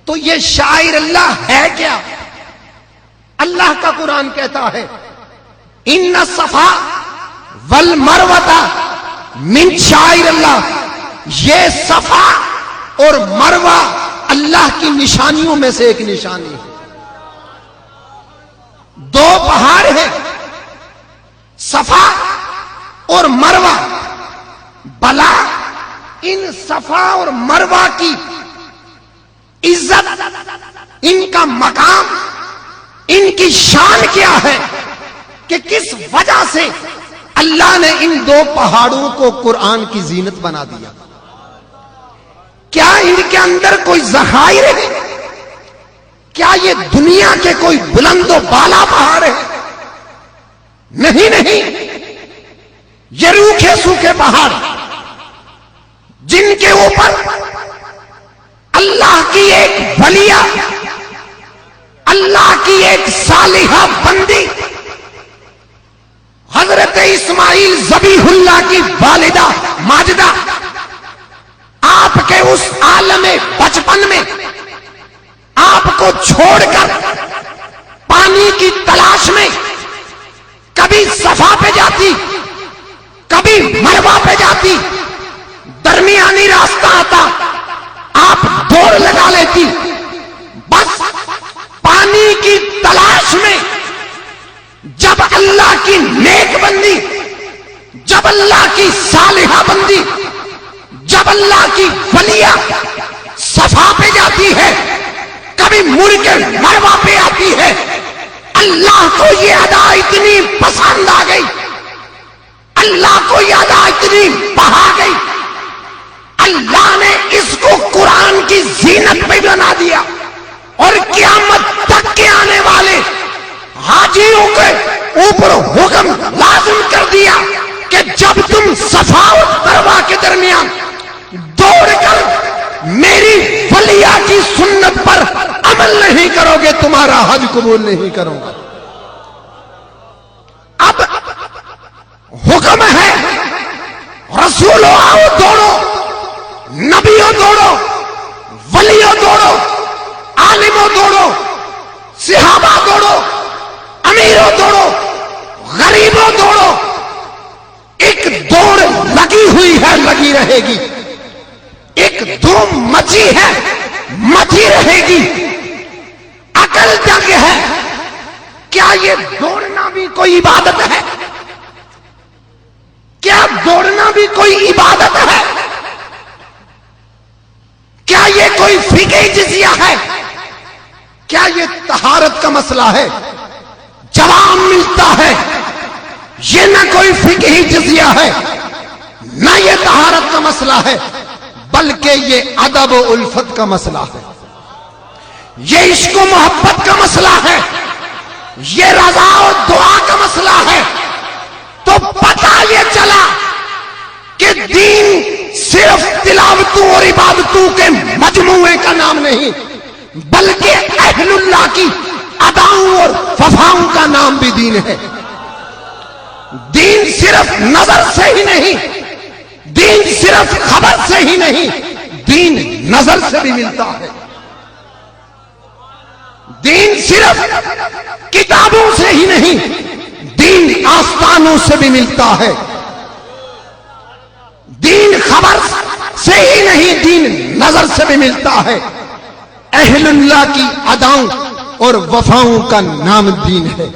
تو یہ شاعر اللہ ہے کیا؟ اللہ کا قرآن کہتا ہے ان الصفا والمروہ من شاعر اللہ، یہ صفا اور مروہ اللہ کی نشانیوں میں سے ایک نشانی ہے۔ دو پہاڑ ہیں، صفا اور مروہ، بلا ان صفا اور مروہ کی عزت، ان کا مقام، ان کی شان کیا ہے کہ کس وجہ سے اللہ نے ان دو پہاڑوں کو قرآن کی زینت بنا دیا؟ کیا ان کے اندر کوئی ذخائر ہے؟ کیا یہ دنیا کے کوئی بلند و بالا پہاڑ ہے؟ نہیں، یہ روکھے سوکھے پہاڑ جن کے اوپر اللہ کی ایک ولیہ، اللہ کی ایک صالحہ بندی حضرت اسماعیل ذبیح اللہ کی والدہ ماجدہ آپ کے اس عالم بچپن میں آپ کو چھوڑ کر پانی کی تلاش میں کبھی صفا پہ جاتی، کبھی مروہ پہ جاتی، درمیانی راستہ آتا آپ دوڑ لگا لیتی، بس پانی کی تلاش میں جب اللہ کی نیک بندی، جب اللہ کی صالحہ بندی، جب اللہ کی ولیہ صفا پہ جاتی ہے، کبھی مڑ کے مروہ پہ آتی ہے، اللہ کو یہ ادا اتنی پسند آ گئی، اللہ کو یہ ادا اتنی بہا گئی، اللہ نے اس کو قرآن کی زینت پہ بنا دیا، اور قیامت تک کے آنے والے حاجیوں کے اوپر حکم لازم کر دیا کہ جب تم صفا اور مروہ کے درمیان دوڑ کر میری ولیہ کی سنت پر عمل نہیں کرو گے تمہارا حج قبول نہیں کروں گا۔ اب حکم ہے رسولوں آؤ دوڑو، نبیوں دوڑو، ولیوں دوڑو، عالموں دوڑو، صحابہ دوڑو، امیروں دوڑو، غریبوں دوڑو، ایک دوڑ لگی ہوئی ہے، لگی رہے گی، ایک دھوم مچی ہے، مچی رہے گی۔ عقل جگ ہے، کیا یہ دوڑنا بھی کوئی عبادت ہے؟ کیا دوڑنا بھی کوئی عبادت ہے؟ کیا یہ کوئی فقہی جزیہ ہے؟ کیا یہ طہارت کا مسئلہ ہے؟ جواب ملتا ہے یہ نہ کوئی فقہی جزیہ ہے، نہ یہ طہارت کا مسئلہ ہے، بلکہ یہ ادب و الفت کا مسئلہ ہے، یہ عشق و محبت کا مسئلہ ہے، یہ رضا و دعا کا مسئلہ ہے۔ تو پتہ یہ چلا کہ دین صرف تلاوتوں اور عبادتوں کے مجموعے کا نام نہیں، بلکہ اہل اللہ کی اداؤں اور وفاؤں کا نام بھی دین ہے۔ دین صرف نظر سے ہی نہیں، دین صرف خبر سے ہی نہیں، دین نظر سے بھی ملتا ہے، دین صرف کتابوں سے ہی نہیں، دین آستانوں سے بھی ملتا ہے، دین خبر سے ہی نہیں، دین نظر سے بھی ملتا ہے۔ اہل اللہ کی اداؤں اور وفاؤں کا نام دین ہے۔